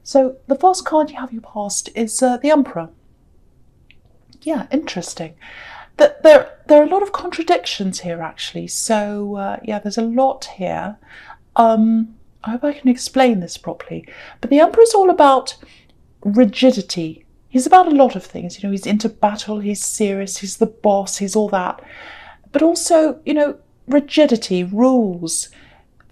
So the first card you have your past is the Emperor. Yeah, interesting. There are a lot of contradictions here, actually. So yeah, there's a lot here. I hope I can explain this properly. But the Emperor is all about rigidity. He's about a lot of things. You know, he's into battle, he's serious, he's the boss, he's all that. But also, you know, rigidity, rules.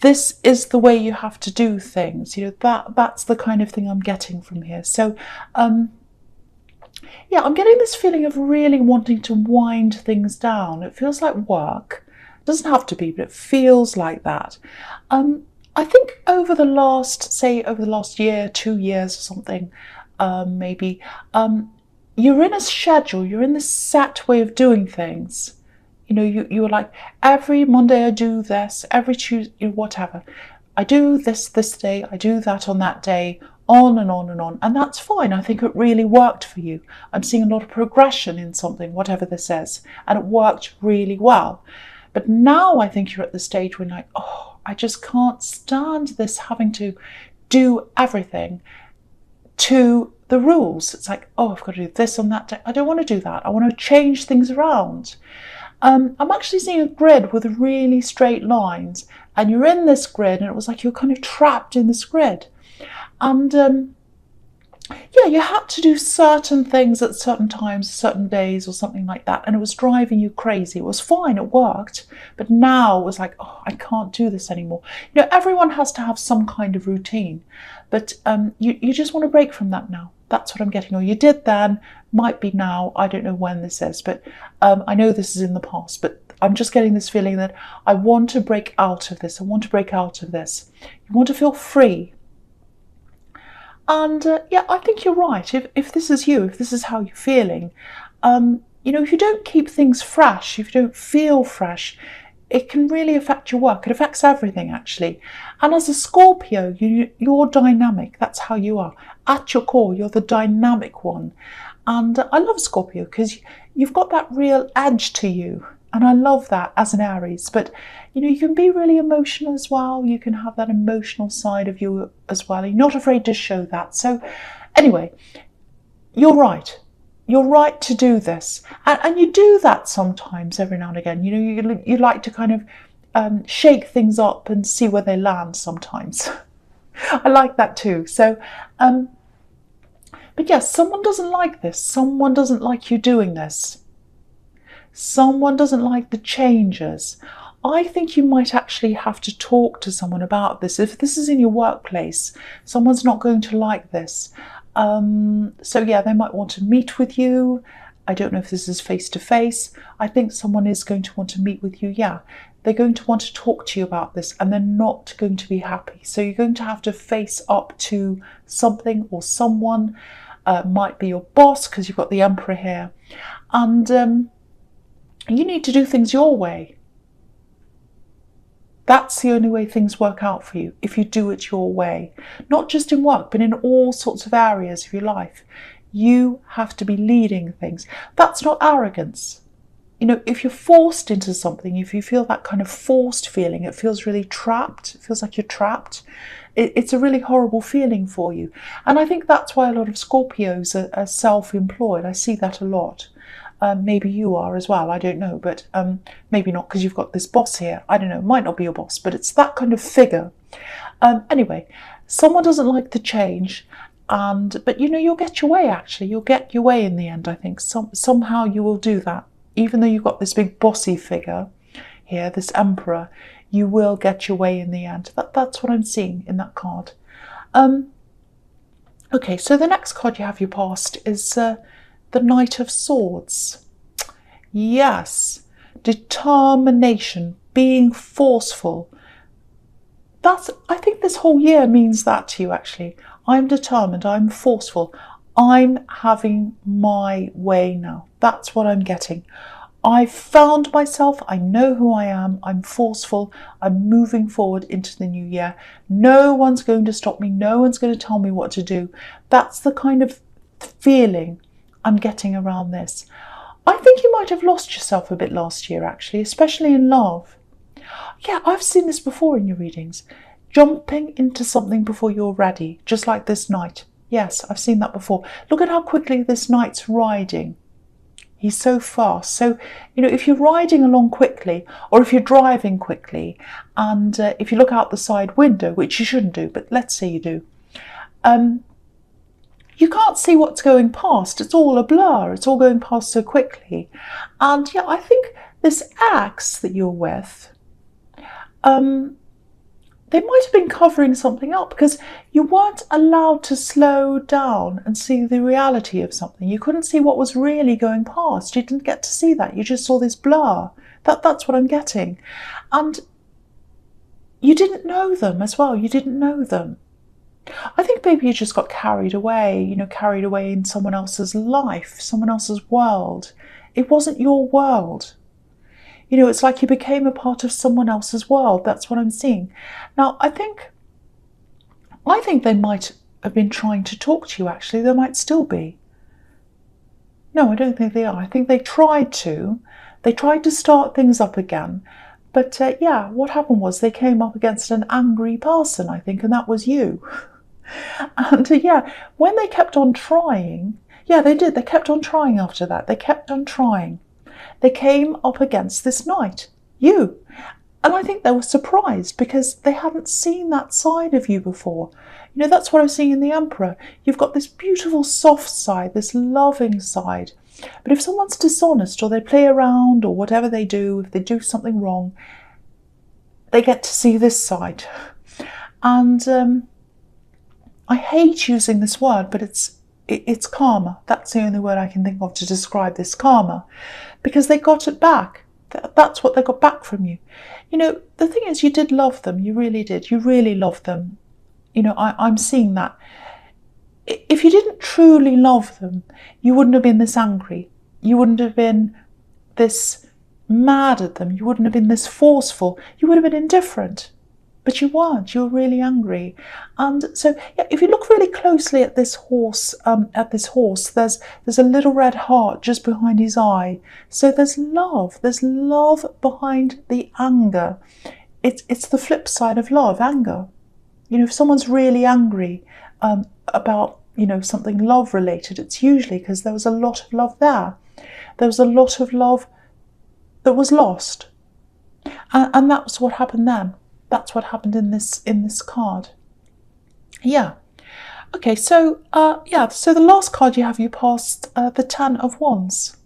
This is the way you have to do things. You know, that's the kind of thing I'm getting from here. So, yeah, I'm getting this feeling of really wanting to wind things down. It feels like work. It doesn't have to be, but it feels like that. I think over the last year, 2 years or something, maybe, you're in a schedule, you're in this set way of doing things. You know, you were like, every Monday I do this, every Tuesday, whatever. I do this day, I do that on that day, on and on and on. And that's fine. I think it really worked for you. I'm seeing a lot of progression in something, whatever this is. And it worked really well. But now I think you're at the stage where you're like, oh, I just can't stand this having to do everything to the rules. It's like, oh, I've got to do this on that day. I don't want to do that. I want to change things around. I'm actually seeing a grid with really straight lines, and you're in this grid, and it was like you're kind of trapped in this grid. And yeah, you had to do certain things at certain times, certain days or something like that, and it was driving you crazy. It was fine, it worked, but now it was like, oh, I can't do this anymore. You know, everyone has to have some kind of routine, but you just want to break from that now. That's what I'm getting. Or you did then, might be now. I don't know when this is, but I know this is in the past, but I'm just getting this feeling that I want to break out of this. I want to break out of this. You want to feel free. And yeah, I think you're right. If this is you, if this is how you're feeling, you know, if you don't keep things fresh, if you don't feel fresh, it can really affect your work. It affects everything, actually. And as a Scorpio, you're dynamic. That's how you are. At your core, you're the dynamic one. And I love Scorpio because you've got that real edge to you. And I love that as an Aries. But, you know, you can be really emotional as well. You can have that emotional side of you as well. You're not afraid to show that. So anyway, you're right. You're right to do this. And you do that sometimes every now and again. You know, you like to kind of shake things up and see where they land sometimes. I like that too. So, but yes, someone doesn't like this. Someone doesn't like you doing this. Someone doesn't like the changes. I think you might actually have to talk to someone about this. If this is in your workplace, someone's not going to like this. So yeah, they might want to meet with you. I don't know if this is face to face. I think someone is going to want to meet with you. Yeah, they're going to want to talk to you about this, and they're not going to be happy. So you're going to have to face up to something or someone. Might be your boss, because you've got the Emperor here. And you need to do things your way. That's the only way things work out for you, if you do it your way. Not just in work, but in all sorts of areas of your life. You have to be leading things. That's not arrogance. You know, if you're forced into something, if you feel that kind of forced feeling, it feels really trapped. It feels like you're trapped. It's a really horrible feeling for you. And I think that's why a lot of Scorpios are self-employed. I see that a lot. Maybe you are as well, I don't know, but maybe not, because you've got this boss here. I don't know, it might not be your boss, but it's that kind of figure. Anyway, someone doesn't like the change, but you know, you'll get your way, actually. You'll get your way in the end, I think. Somehow you will do that. Even though you've got this big bossy figure here, this Emperor, you will get your way in the end. That's what I'm seeing in that card. Okay, so the next card you have your past is the Knight of Swords. Yes, determination, being forceful. I think this whole year means that to you, actually. I'm determined, I'm forceful. I'm having my way now. That's what I'm getting. I've found myself, I know who I am, I'm forceful, I'm moving forward into the new year. No one's going to stop me, no one's going to tell me what to do. That's the kind of feeling I'm getting around this. I think you might have lost yourself a bit last year, actually, especially in love. Yeah, I've seen this before in your readings. jumping into something before you're ready, just like this knight. Yes, I've seen that before. Look at how quickly this knight's riding. He's so fast. So, if you're riding along quickly, or if you're driving quickly, and if you look out the side window, which you shouldn't do, but let's say you do, you can't see what's going past. It's all a blur. It's all going past so quickly. And yeah, I think this ex that you're with, they might have been covering something up, because you weren't allowed to slow down and see the reality of something. You couldn't see what was really going past. You didn't get to see that. You just saw this blur. That's what I'm getting. And you didn't know them as well. You didn't know them. I think maybe you just got carried away, carried away in someone else's life, someone else's world. It wasn't your world. It's like you became a part of someone else's world. That's what I'm seeing. Now, I think they might have been trying to talk to you, actually. They might still be. No, I don't think they are. I think they tried to. They tried to start things up again. But yeah, what happened was they came up against an angry person, I think, and that was you. And yeah, when they kept on trying, yeah, they did. They kept on trying after that. They kept on trying. They came up against this knight, you. And I think they were surprised, because they hadn't seen that side of you before. That's what I'm seeing in the Emperor. You've got this beautiful soft side, this loving side. But if someone's dishonest, or they play around, or whatever they do, if they do something wrong, they get to see this side. And I hate using this word, but it's karma. That's the only word I can think of to describe this, karma. Because they got it back. That's what they got back from you. The thing is, you did love them. You really did. You really loved them. I'm seeing that. If you didn't truly love them, you wouldn't have been this angry. You wouldn't have been this mad at them. You wouldn't have been this forceful. You would have been indifferent. But you weren't. You were really angry. And so, yeah, if you look really closely at this horse, there's a little red heart just behind his eye. So there's love. There's love behind the anger. It's the flip side of love, anger. If someone's really angry about something love related, it's usually because there was a lot of love there. There was a lot of love that was lost, and that's what happened then. That's what happened in this card. Yeah. Okay, so so the last card you have, you passed the Ten of Wands.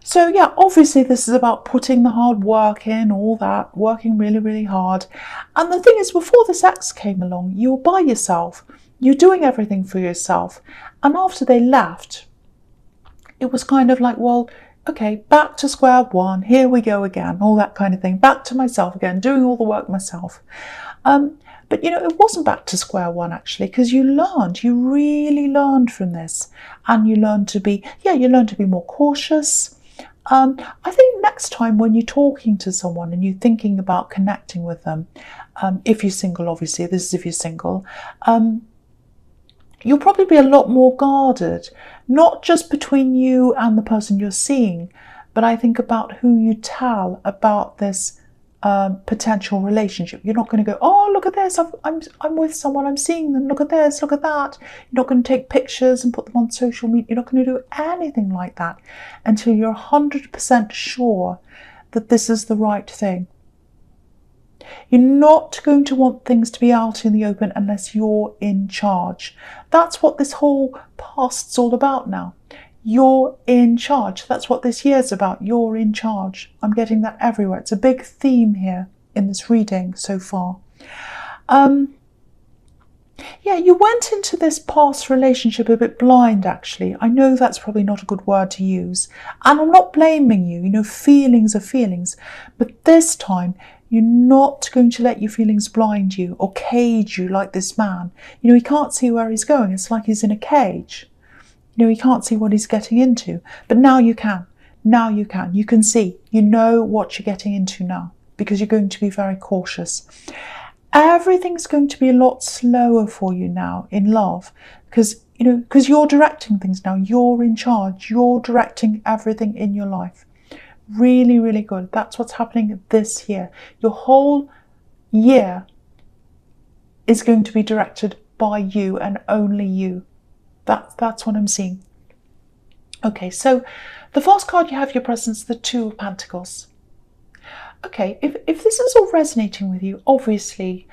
So yeah, obviously this is about putting the hard work in, all that, working really, really hard. And the thing is, before this ex came along, you were by yourself. You're doing everything for yourself. And after they left, it was kind of like, well, okay, back to square one, here we go again, all that kind of thing. Back to myself again, doing all the work myself. But it wasn't back to square one, actually, because you really learned from this. And you learned to be more cautious. I think next time when you're talking to someone and you're thinking about connecting with them, if you're single, obviously, this is if you're single, you'll probably be a lot more guarded, not just between you and the person you're seeing, but I think about who you tell about this potential relationship. You're not going to go, oh, look at this, I'm with someone, I'm seeing them, look at this, look at that. You're not going to take pictures and put them on social media. You're not going to do anything like that until you're 100% sure that this is the right thing. You're not going to want things to be out in the open unless you're in charge. That's what this whole past's all about now. You're in charge. That's what this year's about. You're in charge. I'm getting that everywhere. It's a big theme here in this reading so far. Yeah, you went into this past relationship a bit blind, actually. I know that's probably not a good word to use. And I'm not blaming you. Feelings are feelings. But this time, you're not going to let your feelings blind you or cage you like this man. He can't see where he's going. It's like he's in a cage. He can't see what he's getting into. But now you can. Now you can. You can see. You know what you're getting into now because you're going to be very cautious. Everything's going to be a lot slower for you now in love because you're directing things now. You're in charge. You're directing everything in your life. Really, really good. That's what's happening this year. Your whole year is going to be directed by you and only you. That's what I'm seeing. Okay, so the first card you have your presence, the Two of Pentacles. Okay, if this is all resonating with you, obviously,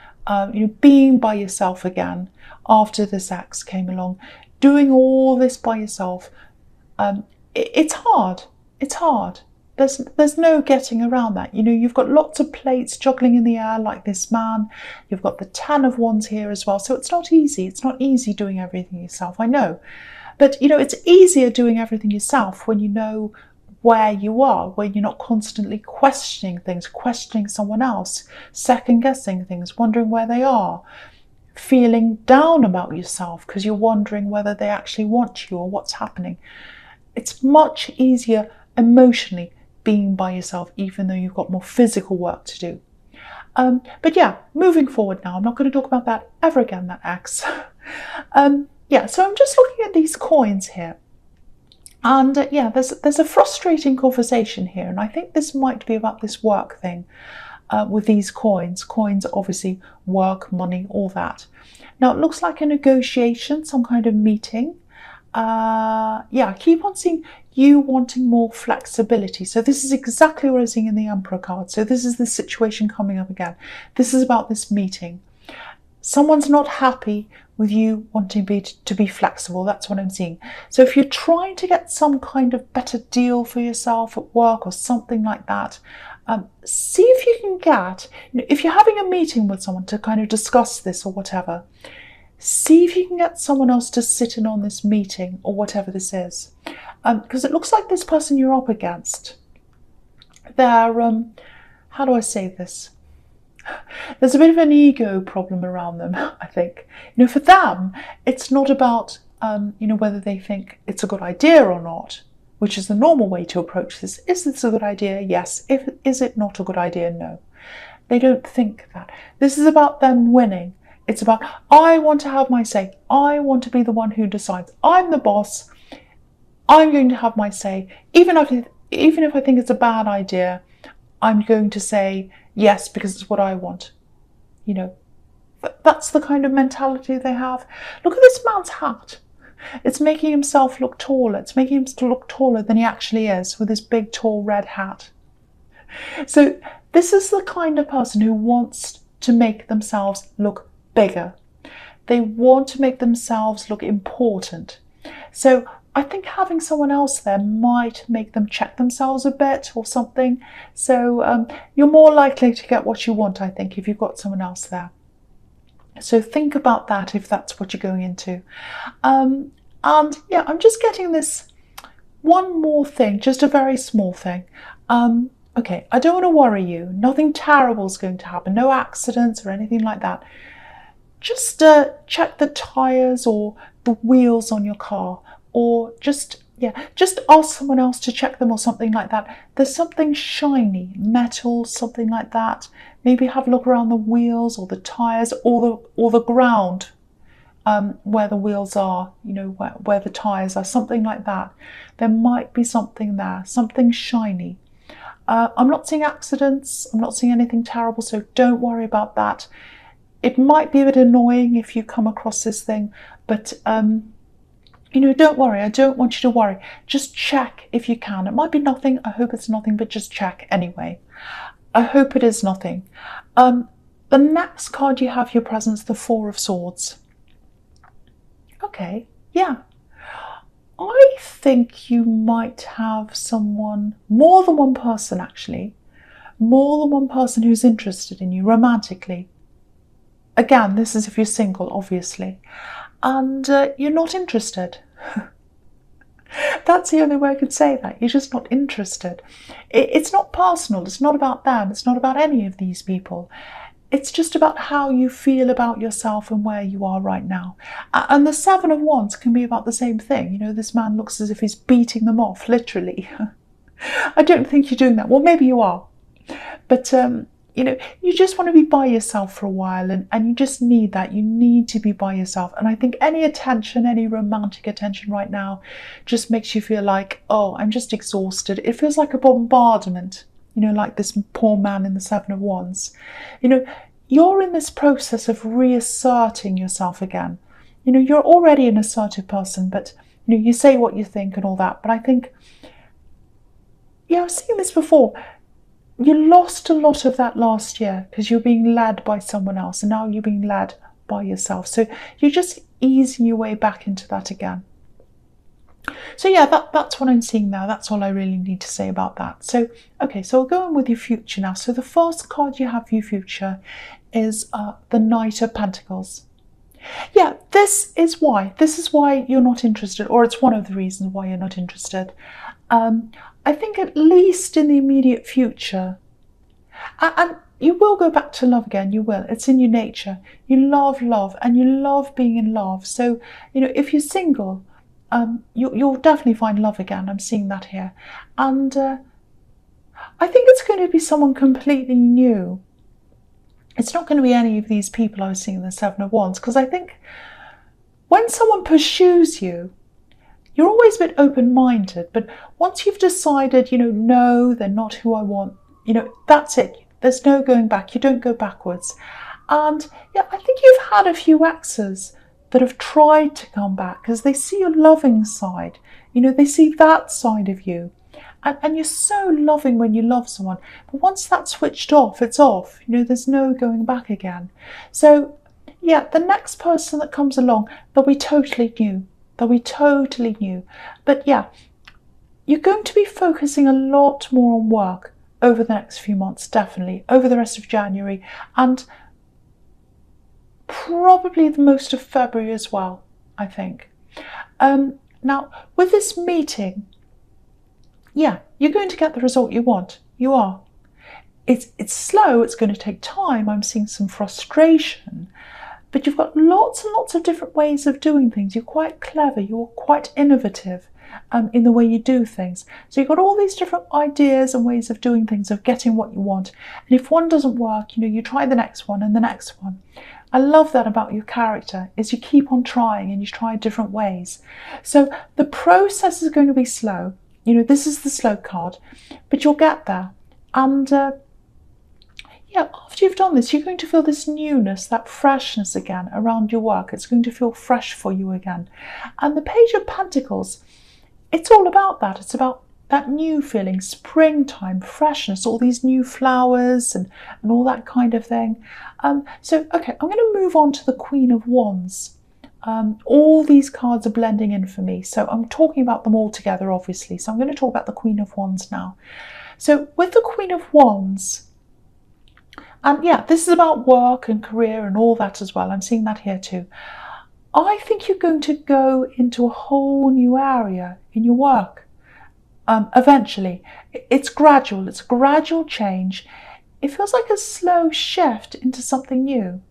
being by yourself again after this ex came along, doing all this by yourself, it's hard. It's hard. There's no getting around that. You've got lots of plates juggling in the air like this man. You've got the Ten of Wands here as well. So it's not easy. It's not easy doing everything yourself, I know. But, it's easier doing everything yourself when you know where you are, when you're not constantly questioning things, questioning someone else, second-guessing things, wondering where they are, feeling down about yourself because you're wondering whether they actually want you or what's happening. It's much easier emotionally being by yourself, even though you've got more physical work to do. But yeah, moving forward now, I'm not going to talk about that ever again, that ex. Yeah, so I'm just looking at these coins here. And yeah, there's a frustrating conversation here. And I think this might be about this work thing with these coins. Coins, obviously, work, money, all that. Now, it looks like a negotiation, some kind of meeting. Yeah, I keep on seeing you wanting more flexibility. So this is exactly what I was seeing in the Emperor card. So this is the situation coming up again. This is about this meeting. Someone's not happy with you wanting to be flexible. That's what I'm seeing. So if you're trying to get some kind of better deal for yourself at work or something like that, see if you can get, if you're having a meeting with someone to kind of discuss this or whatever, see if you can get someone else to sit in on this meeting or whatever this is. Because it looks like this person you're up against, they're, how do I say this? There's a bit of an ego problem around them, I think. For them, it's not about, whether they think it's a good idea or not, which is the normal way to approach this. Is this a good idea? Yes. Is it not a good idea? No. They don't think that. This is about them winning. It's about, I want to have my say. I want to be the one who decides. I'm the boss. I'm going to have my say. Even if I think it's a bad idea, I'm going to say yes because it's what I want. That's the kind of mentality they have. Look at this man's hat. It's making himself look taller. It's making him look taller than he actually is with his big, tall red hat. So this is the kind of person who wants to make themselves look bigger. They want to make themselves look important. So I think having someone else there might make them check themselves a bit or something. So you're more likely to get what you want, I think, if you've got someone else there. So think about that if that's what you're going into. And yeah, I'm just getting this one more thing, just a very small thing. Okay, I don't want to worry you. Nothing terrible is going to happen. No accidents or anything like that. Just check the tyres or the wheels on your car. Or just ask someone else to check them or something like that. There's something shiny, metal, something like that. Maybe have a look around the wheels or the tyres or the ground where the wheels are, where the tyres are, something like that. There might be something there, something shiny. I'm not seeing accidents. I'm not seeing anything terrible, so don't worry about that. It might be a bit annoying if you come across this thing, but don't worry. I don't want you to worry. Just check if you can. It might be nothing. I hope it's nothing, but just check anyway. I hope it is nothing. The next card you have your presence, the Four of Swords. Okay, yeah. I think you might have someone, more than one person actually, more than one person who's interested in you romantically. Again, this is if you're single, obviously. And you're not interested. That's the only way I could say that. You're just not interested. It's not personal. It's not about them. It's not about any of these people. It's just about how you feel about yourself and where you are right now. And the Seven of Wands can be about the same thing. This man looks as if he's beating them off, literally. I don't think you're doing that. Well, maybe you are. But you just want to be by yourself for a while and you just need that. You need to be by yourself. And I think any attention, any romantic attention right now just makes you feel like, oh, I'm just exhausted. It feels like a bombardment, like this poor man in the Seven of Wands. you're in this process of reasserting yourself again. You know, you're already an assertive person, but you know, you say what you think and all that. But I think, yeah, I've seen this before. You lost a lot of that last year because you're being led by someone else, and now you're being led by yourself. So you're just easing your way back into that again. So yeah, that's what I'm seeing now. That's all I really need to say about that. So, okay, so we'll go on with your future now. So the first card you have for your future is the Knight of Pentacles. Yeah, this is why you're not interested, or it's one of the reasons why you're not interested. I think at least in the immediate future, and you will go back to love again, you will. It's in your nature. You love love, and you love being in love. So, you know, if you're single, you'll definitely find love again. I'm seeing that here. And I think it's going to be someone completely new. It's not going to be any of these people I was seeing in the Seven of Wands, because I think when someone pursues you, you're always a bit open-minded, but once you've decided, you know, no, they're not who I want, you know, that's it. There's no going back. You don't go backwards. And yeah, I think you've had a few exes that have tried to come back because they see your loving side. You know, they see that side of you. And you're so loving when you love someone. But once that's switched off, it's off. You know, there's no going back again. So yeah, the next person that comes along, they'll be totally new. They'll be totally new. But yeah, you're going to be focusing a lot more on work over the next few months, definitely, over the rest of January, and probably the most of February as well, I think. Now, with this meeting, yeah, you're going to get the result you want. You are. It's slow, it's going to take time. I'm seeing some frustration. But you've got lots and lots of different ways of doing things. You're quite clever, you're quite innovative in the way you do things. So you've got all these different ideas and ways of doing things, of getting what you want. And if one doesn't work, you know, you try the next one and the next one. I love that about your character, is you keep on trying and you try different ways. So the process is going to be slow. You know, this is the slow card, but you'll get there. And yeah, after you've done this, you're going to feel this newness, that freshness again around your work. It's going to feel fresh for you again. And the Page of Pentacles, it's all about that. It's about that new feeling, springtime, freshness, all these new flowers and all that kind of thing. So, okay, I'm going to move on to the Queen of Wands. All these cards are blending in for me, so I'm talking about them all together, obviously. So I'm going to talk about the Queen of Wands now. So with the Queen of Wands, and yeah, this is about work and career and all that as well. I'm seeing that here too. I think you're going to go into a whole new area in your work. Eventually. It's gradual. It's a gradual change. It feels like a slow shift into something new.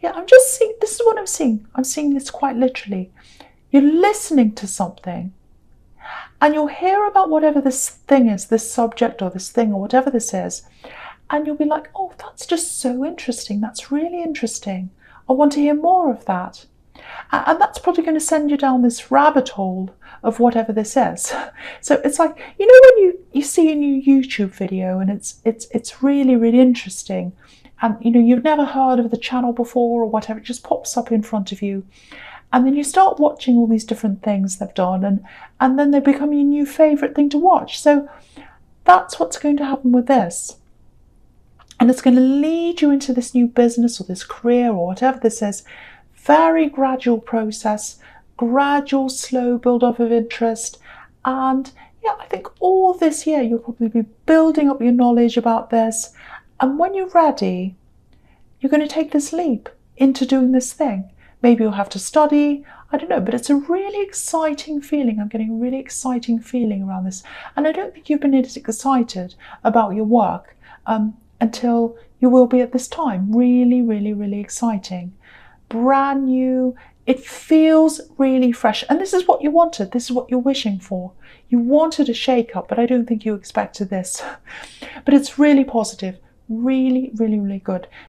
Yeah, I'm just seeing, this is what I'm seeing. I'm seeing this quite literally. You're listening to something and you'll hear about whatever this thing is, this subject or this thing or whatever this is. And you'll be like, oh, that's just so interesting. That's really interesting. I want to hear more of that. And that's probably going to send you down this rabbit hole of whatever this is. So it's like, you know, when you see a new YouTube video and it's really, really interesting, and you know, you've never heard of the channel before or whatever, it just pops up in front of you. And then you start watching all these different things they've done, and then they become your new favourite thing to watch. So that's what's going to happen with this. And it's going to lead you into this new business or this career or whatever this is. Very gradual process, gradual, slow build-up of interest. And yeah, I think all this year you'll probably be building up your knowledge about this. And when you're ready, you're going to take this leap into doing this thing. Maybe you'll have to study, I don't know, but it's a really exciting feeling. I'm getting a really exciting feeling around this. And I don't think you've been as excited about your work until you will be at this time. Really, really, really exciting. Brand new. It feels really fresh. And this is what you wanted. This is what you're wishing for. You wanted a shake-up, but I don't think you expected this. But it's really positive. Really, really, really good.